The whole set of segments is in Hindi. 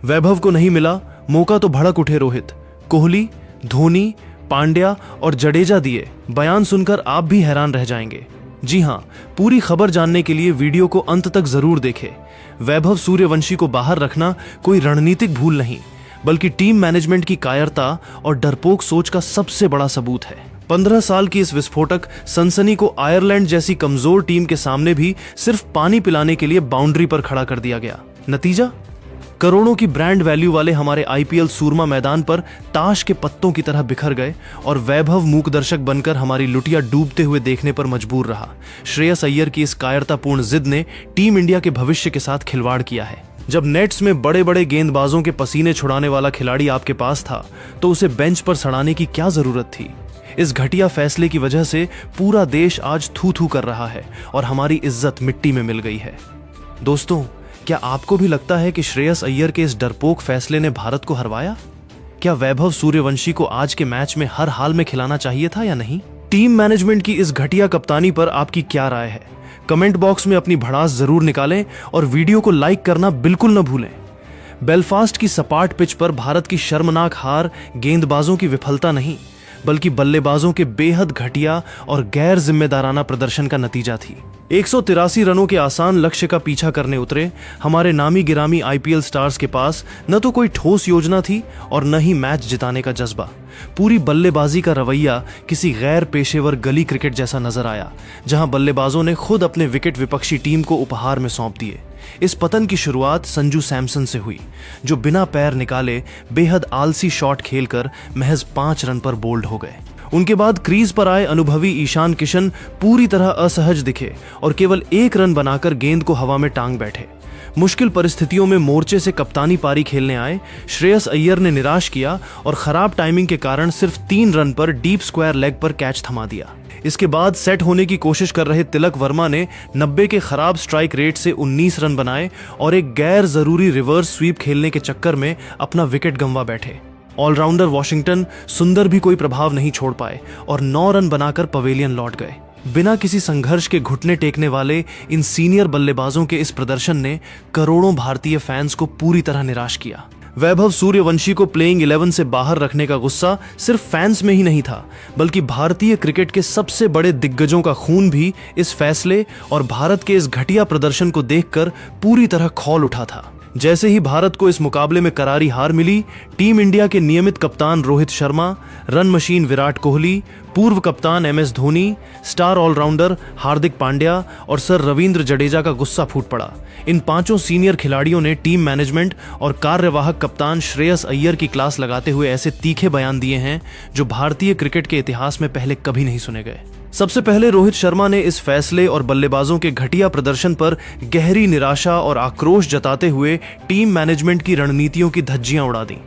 वैभव को नहीं मिला मौका तो भड़क उठे रोहित। कोहली, धोनी, पांड्या और जडेजा दिए बयान सुनकर आप भी हैरान रह जाएंगे। जी हां, पूरी खबर जानने के लिए वीडियो को अंत तक जरूर देखें। वैभव सूर्यवंशी को बाहर रखना कोई रणनीतिक भूल नहीं, बल्कि टीम मैनेजमेंट की कायरता और डरपोक सोच का सबसे बड़ा सबूत है। 15 साल की इस विस्फोटक सनसनी को आयरलैंड जैसी कमजोर टीम के सामने भी सिर्फ पानी पिलाने के लिए बाउंड्री पर खड़ा कर दिया गया। नतीजा, करोड़ों की ब्रांड वैल्यू वाले हमारे आईपीएल सूरमा मैदान पर ताश के पत्तों की तरह बिखर गए और वैभव मूक दर्शक बनकर हमारी लुटिया डूबते हुए देखने पर मजबूर रहा। श्रेयस अय्यर की इस कायरतापूर्ण जिद ने टीम इंडिया के भविष्य के साथ खिलवाड़ किया है। जब नेट्स में बड़े बड़े गेंदबाजों के पसीने छुड़ाने वाला खिलाड़ी आपके पास था तो उसे बेंच पर सड़ाने की क्या जरूरत थी। इस घटिया फैसले की वजह से पूरा देश आज थू थू कर रहा है और हमारी इज्जत मिट्टी में मिल गई है। दोस्तों, क्या आपको भी लगता है कि श्रेयस अय्यर के इस डरपोक फैसले ने भारत को हरवाया? क्या वैभव सूर्यवंशी को आज के मैच में हर हाल में खिलाना चाहिए था या नहीं? टीम मैनेजमेंट की इस घटिया कप्तानी पर आपकी क्या राय है? कमेंट बॉक्स में अपनी भड़ास जरूर निकालें और वीडियो को लाइक करना बिल्कुल न भूलें। बेलफास्ट की सपाट पिच पर भारत की शर्मनाक हार गेंदबाजों की विफलता नहीं, बल्कि बल्लेबाजों के बेहद घटिया और गैर जिम्मेदाराना प्रदर्शन का नतीजा थी। 183 रनों के आसान लक्ष्य का पीछा करने उतरे हमारे नामी गिरामी आईपीएल स्टार्स के पास न तो कोई ठोस योजना थी और न ही मैच जिताने का जज्बा। पूरी बल्लेबाजी का रवैया किसी गैर पेशेवर गली क्रिकेट जैसा नजर आया, जहां बल्लेबाजों ने खुद अपने विकेट विपक्षी टीम को उपहार में सौंप दिए। इस पतन की शुरुआत संजू सैमसन से हुई, जो बिना पैर निकाले बेहद आलसी शॉट खेलकर महज 5 रन पर बोल्ड हो गए। उनके बाद क्रीज पर आए अनुभवी ईशान किशन पूरी तरह असहज दिखे और केवल 1 रन बनाकर गेंद को हवा में टांग बैठे। मुश्किल परिस्थितियों में मोर्चे से कप्तानी पारी खेलने आए श्रेयस अय्यर ने निराश किया और खराब टाइमिंग के कारण सिर्फ 3 रन पर डीप स्क्वायर लेग पर कैच थमा दिया। इसके बाद सेट होने की कोशिश कर रहे तिलक वर्मा ने 90 के खराब स्ट्राइक रेट से 19 रन बनाए और एक गैर जरूरी रिवर्स स्वीप खेलने के चक्कर में अपना विकेट गंवा बैठे। ऑलराउंडर वॉशिंगटन सुंदर भी कोई प्रभाव नहीं छोड़ पाए और 9 रन बनाकर पवेलियन लौट गए। बिना किसी संघर्ष के घुटने टेकने वाले इन सीनियर बल्लेबाजों के इस प्रदर्शन ने करोड़ों भारतीय फैंस को पूरी तरह निराश किया। वैभव सूर्यवंशी को प्लेइंग 11 से बाहर रखने का गुस्सा सिर्फ फैंस में ही नहीं था, बल्कि भारतीय क्रिकेट के सबसे बड़े दिग्गजों का खून भी इस फैसले और भारत के इस घटिया प्रदर्शन को देखकर पूरी तरह खौल उठा था। जैसे ही भारत को इस मुकाबले में करारी हार मिली, टीम इंडिया के नियमित कप्तान रोहित शर्मा, रन मशीन विराट कोहली, पूर्व कप्तान MS Dhoni, star allrounder Hardik Pandya और सर रविंद्र जडेजा का गुस्सा फूट पड़ा। इन 5 सीनियर खिलाड़ियों ने टीम मैनेजमेंट और कार्यवाहक कप्तान श्रेयस अय्यर की क्लास लगाते हुए ऐसे तीखे बयान दिए हैं जो भारतीय क्रिकेट के इतिहास में पहले कभी नहीं सुने गए। सबसे पहले रोहित शर्मा ने इस फैसले और बल्लेबाजों के घटिया प्रदर्शन पर गहरी निराशा और आक्रोश जताते हुए टीम मैनेजमेंट की रणनीतियों की धज्जियां उड़ा दी।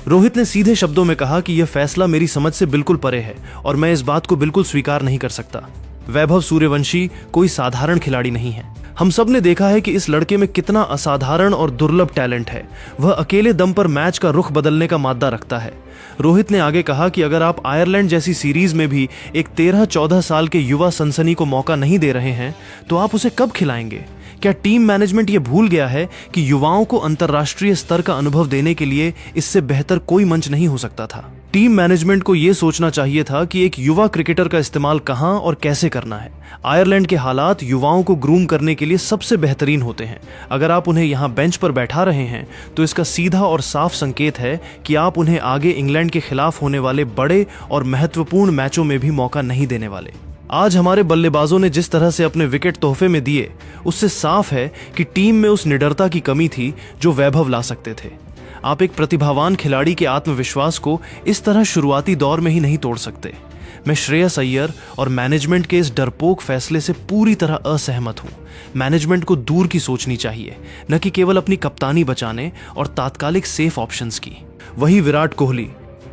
रोहित ने सीधे शब्दों में कहा कि यह फैसला मेरी समझ से बिल्कुल परे है और मैं इस बात को बिल्कुल स्वीकार नहीं कर सकता। वैभव सूर्यवंशी कोई साधारण खिलाड़ी नहीं है। हम सब ने देखा है कि इस लड़के में कितना असाधारण और दुर्लभ टैलेंट है। वह अकेले दम पर मैच का रुख बदलने का मादा रखता है। रोहित ने आगे कहा कि अगर आप आयरलैंड जैसी सीरीज में भी एक 13-14 साल के युवा सनसनी को मौका नहीं दे रहे हैं तो आप उसे कब खिलाएंगे? क्या टीम मैनेजमेंट ये भूल गया है कि युवाओं को अंतर्राष्ट्रीय स्तर का अनुभव देने के लिए इससे बेहतर कोई मंच नहीं हो सकता था? टीम मैनेजमेंट को यह सोचना चाहिए था कि एक युवा क्रिकेटर का इस्तेमाल कहां और कैसे करना है। आयरलैंड के हालात युवाओं को ग्रूम करने के लिए सबसे बेहतरीन होते हैं। अगर आप उन्हें यहां बेंच पर बैठा रहे हैं तो इसका सीधा और साफ संकेत है कि आप उन्हें आगे इंग्लैंड के खिलाफ होने वाले बड़े और महत्वपूर्ण मैचों में भी मौका नहीं देने वाले। आज हमारे बल्लेबाजों ने जिस तरह से अपने विकेट तोहफे में दिए, उससे साफ है कि टीम में उस निडरता की कमी थी जो वैभव ला सकते थे। आप एक प्रतिभावान खिलाड़ी के आत्मविश्वास को इस तरह शुरुआती दौर में ही नहीं तोड़ सकते। मैं श्रेयस अय्यर और मैनेजमेंट के इस डरपोक फैसले से पूरी तरह असहमत हूं। मैनेजमेंट को दूर की सोचनी चाहिए, न कि केवल अपनी कप्तानी बचाने और तात्कालिक सेफ ऑप्शंस की। वही विराट कोहली,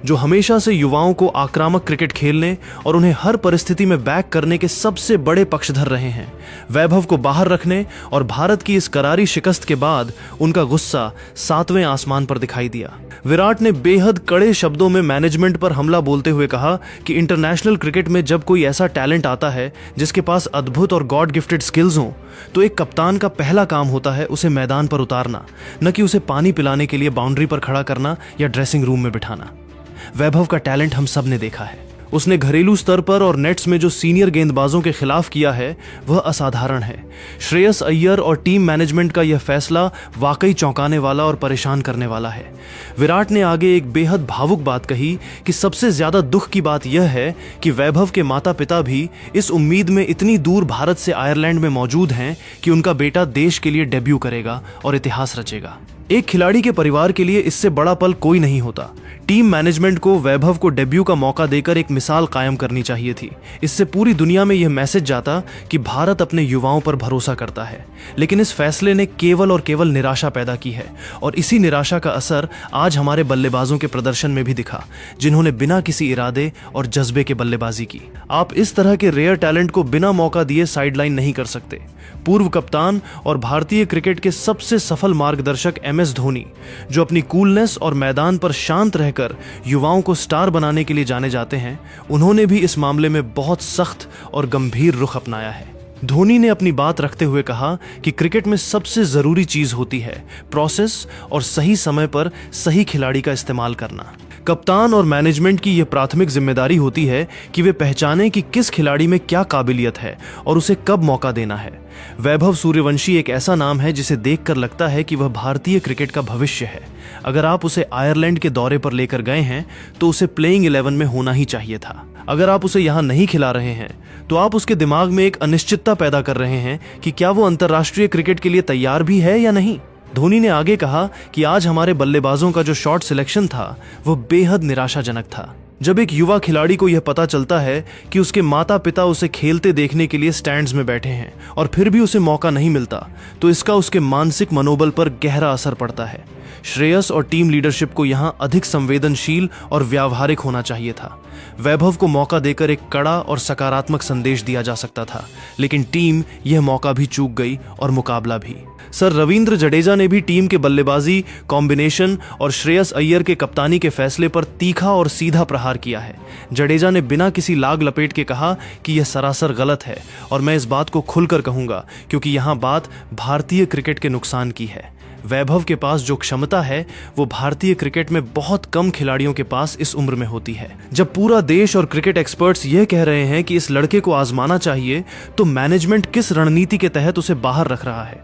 जो हमेशा से युवाओं को आक्रामक क्रिकेट खेलने और उन्हें हर परिस्थिति में बैक करने के सबसे बड़े पक्षधर रहे हैं। वैभव को बाहर रखने और भारत की इस करारी शिकस्त के बाद उनका गुस्सा 7वें आसमान पर दिखाई दिया। विराट ने बेहद कड़े शब्दों में मैनेजमेंट पर हमला बोलते हुए कहा कि इंटरनेशनल क्रिकेट में जब कोई ऐसा टैलेंट आता है जिसके पास अद्भुत और गॉड गिफ्टेड स्किल्स हों, तो एक कप्तान का पहला काम होता है उसे मैदान पर उतारना, न कि उसे पानी पिलाने के लिए बाउंड्री पर खड़ा करना या ड्रेसिंग रूम में बिठाना। वैभव का टैलेंट हम सब ने देखा है। उसने घरेलू स्तर पर और नेट्स में जो सीनियर गेंदबाजों के खिलाफ किया है वह असाधारण है। श्रेयस अय्यर और टीम मैनेजमेंट का यह फैसला वाकई चौंकाने वाला और परेशान करने वाला है। विराट ने आगे एक बेहद भावुक बात कही कि सबसे ज्यादा दुख की बात यह है कि वैभव के माता पिता भी इस उम्मीद में इतनी दूर भारत से आयरलैंड में मौजूद हैं कि उनका बेटा देश के लिए डेब्यू करेगा और इतिहास रचेगा। एक खिलाड़ी के परिवार के लिए इससे बड़ा पल कोई नहीं होता। टीम मैनेजमेंट को वैभव को डेब्यू का मौका देकर एक मिसाल कायम करनी चाहिए थी। इससे पूरी दुनिया में यह मैसेज जाता कि भारत अपने युवाओं पर भरोसा करता है। लेकिन इस फैसले ने केवल और केवल निराशा पैदा की है और इसी निराशा का असर आज हमारे बल्लेबाजों के प्रदर्शन में भी दिखा, जिन्होंने बिना किसी इरादे और जज्बे के बल्लेबाजी की। आप इस तरह के रेयर टैलेंट को बिना मौका दिए साइडलाइन नहीं कर सकते। पूर्व कप्तान और भारतीय क्रिकेट के सबसे सफल मार्गदर्शक MS धोनी, जो अपनी कूलनेस और मैदान पर शांत रहकर युवाओं को स्टार बनाने के लिए जाने जाते हैं, उन्होंने भी इस मामले में बहुत सख्त और गंभीर रुख अपनाया है। धोनी ने अपनी बात रखते हुए कहा कि क्रिकेट में सबसे जरूरी चीज होती है प्रोसेस और सही समय पर सही खिलाड़ी का इस्तेमाल करना। कप्तान और मैनेजमेंट की यह प्राथमिक जिम्मेदारी होती है कि वे पहचानें कि किस खिलाड़ी में क्या काबिलियत है और उसे कब मौका देना है। वैभव सूर्यवंशी एक ऐसा नाम है जिसे देखकर लगता है कि वह भारतीय क्रिकेट का भविष्य है। अगर आप उसे आयरलैंड के दौरे पर लेकर गए हैं तो उसे प्लेइंग 11 में होना ही चाहिए था। अगर आप उसे यहाँ नहीं खिला रहे हैं तो आप उसके दिमाग में एक अनिश्चितता पैदा कर रहे हैं कि क्या वो अंतर्राष्ट्रीय क्रिकेट के लिए तैयार भी है या नहीं। धोनी ने आगे कहा कि आज हमारे बल्लेबाजों का जो शॉट सिलेक्शन था वह बेहद निराशाजनक था। जब एक युवा खिलाड़ी को यह पता चलता है कि उसके माता पिता उसे खेलते देखने के लिए स्टैंड्स में बैठे हैं और फिर भी उसे मौका नहीं मिलता, तो इसका उसके मानसिक मनोबल पर गहरा असर पड़ता है। श्रेयस और टीम लीडरशिप को यहां अधिक संवेदनशील और व्यावहारिक होना चाहिए था। वैभव को मौका देकर एक कड़ा और सकारात्मक संदेश दिया जा सकता था, लेकिन टीम यह मौका भी चूक गई और मुकाबला भी। सर रविंद्र जडेजा ने भी टीम के बल्लेबाजी कॉम्बिनेशन और श्रेयस अय्यर के कप्तानी के फैसले पर तीखा और सीधा प्रहार किया है। जडेजा ने बिना किसी लाग लपेट के कहा कि यह सरासर गलत है और मैं इस बात को खुलकर कहूंगा क्योंकि यहां बात भारतीय क्रिकेट के नुकसान की है। वैभव के पास जो क्षमता है वो भारतीय क्रिकेट में बहुत कम खिलाड़ियों के पास इस उम्र में होती है। जब पूरा देश और क्रिकेट एक्सपर्ट्स यह कह रहे हैं कि इस लड़के को आजमाना चाहिए, तो मैनेजमेंट किस रणनीति के तहत उसे बाहर रख रहा है।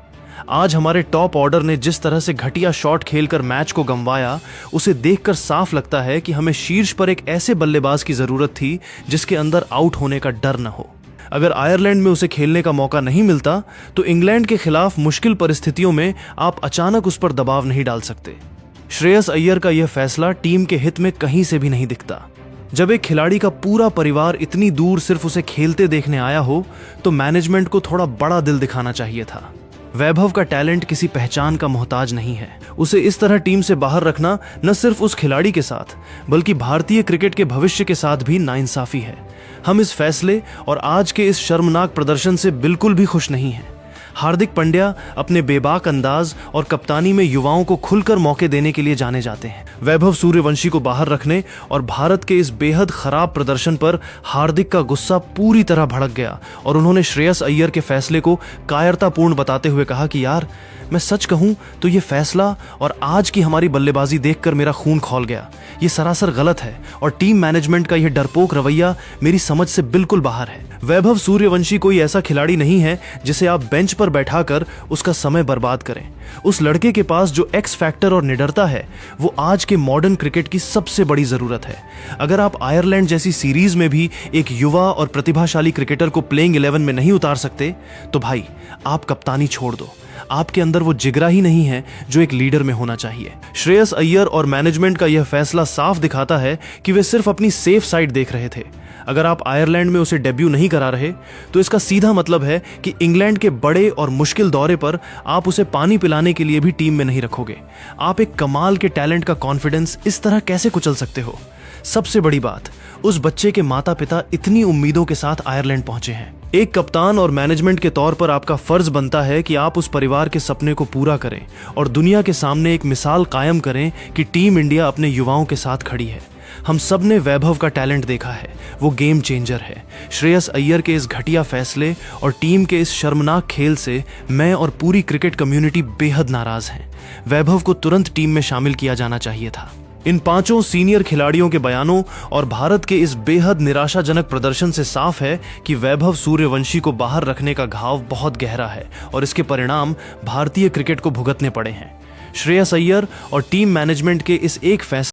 आज हमारे टॉप ऑर्डर ने जिस तरह से घटिया शॉट खेलकर मैच को गंवाया, उसे देखकर साफ लगता है कि हमें शीर्ष पर एक ऐसे बल्लेबाज की जरूरत थी जिसके अंदर आउट होने का डर न हो। अगर आयरलैंड में उसे खेलने का मौका नहीं मिलता तो इंग्लैंड के खिलाफ मुश्किल परिस्थितियों में आप अचानक उस पर दबाव नहीं डाल सकते। श्रेयस अय्यर का यह फैसला टीम के हित में कहीं से भी नहीं दिखता। जब एक खिलाड़ी का पूरा परिवार इतनी दूर सिर्फ उसे खेलते देखने आया हो, तो मैनेजमेंट को थोड़ा बड़ा दिल दिखाना चाहिए था। वैभव का टैलेंट किसी पहचान का मोहताज नहीं है। उसे इस तरह टीम से बाहर रखना न सिर्फ उस खिलाड़ी के साथ बल्कि भारतीय क्रिकेट के भविष्य के साथ भी नाइंसाफी है। हम इस फैसले और आज के इस शर्मनाक प्रदर्शन से बिल्कुल भी खुश नहीं हैं। हार्दिक पांड्या अपने बेबाक अंदाज और कप्तानी में युवाओं को खुलकर मौके देने के लिए जाने जाते हैं। वैभव सूर्यवंशी को बाहर रखने और भारत के इस बेहद खराब प्रदर्शन पर हार्दिक का गुस्सा पूरी तरह भड़क गया और उन्होंने श्रेयस अय्यर के फैसले को कायरतापूर्ण बताते हुए कहा कि यार, मैं सच कहूं तो ये फैसला और आज की हमारी बल्लेबाजी देखकर मेरा खून खौल गया। ये सरासर गलत है और टीम मैनेजमेंट का यह डरपोक रवैया मेरी समझ से बिल्कुल बाहर है। वैभव सूर्यवंशी कोई ऐसा खिलाड़ी नहीं है जिसे आप बेंच पर बैठाकर उसका समय बर्बाद करें। उस लड़के के पास जो एक्स फैक्टर और निडरता है वो आज के मॉडर्न क्रिकेट की सबसे बड़ी जरूरत है। अगर आप आयरलैंड जैसी सीरीज में भी एक युवा और प्रतिभाशाली क्रिकेटर को प्लेइंग 11 में नहीं उतार सकते तो भाई आप कप्तानी छोड़ दो। आपके अंदर वो जिगरा ही नहीं है जो एक लीडर में होना चाहिए। श्रेयस अय्यर और मैनेजमेंट का यह फैसला साफ दिखाता है कि वे सिर्फ अपनी सेफ साइड देख रहे थे। अगर आप आयरलैंड में उसे डेब्यू नहीं करा रहे तो इसका सीधा मतलब है कि इंग्लैंड के बड़े और मुश्किल दौरे पर आप उसे पानी पिलाने के लिए भी टीम में नहीं रखोगे। आप एक कमाल के टैलेंट का कॉन्फिडेंस इस तरह कैसे कुचल सकते हो? सबसे बड़ी बात, उस बच्चे के माता पिता इतनी उम्मीदों के साथ आयरलैंड पहुंचे हैं। एक कप्तान और मैनेजमेंट के तौर पर आपका फर्ज बनता है कि आप उस परिवार के सपने को पूरा करें और दुनिया के सामने एक मिसाल कायम करें कि टीम इंडिया अपने युवाओं के साथ खड़ी है। हम सब ने वैभव का टैलेंट देखा है, वो गेम चेंजर है। श्रेयस अय्यर के इस घटिया फैसले और टीम के इस शर्मनाक खेल से मैं और पूरी क्रिकेट कम्युनिटी बेहद नाराज हैं। वैभव को तुरंत टीम में शामिल किया जाना चाहिए था। इन पांचों सीनियर खिलाड़ियों के बयानों और भारत के इस बेहद निराशाजनक प्रदर्शन से साफ है कि वैभव सूर्यवंशी को बाहर रखने का घाव बहुत गहरा है और इसके परिणाम भारतीय क्रिकेट को भुगतने पड़े हैं। श्रेयस अय्यर और टीम मैनेजमेंट के इस एक फैसले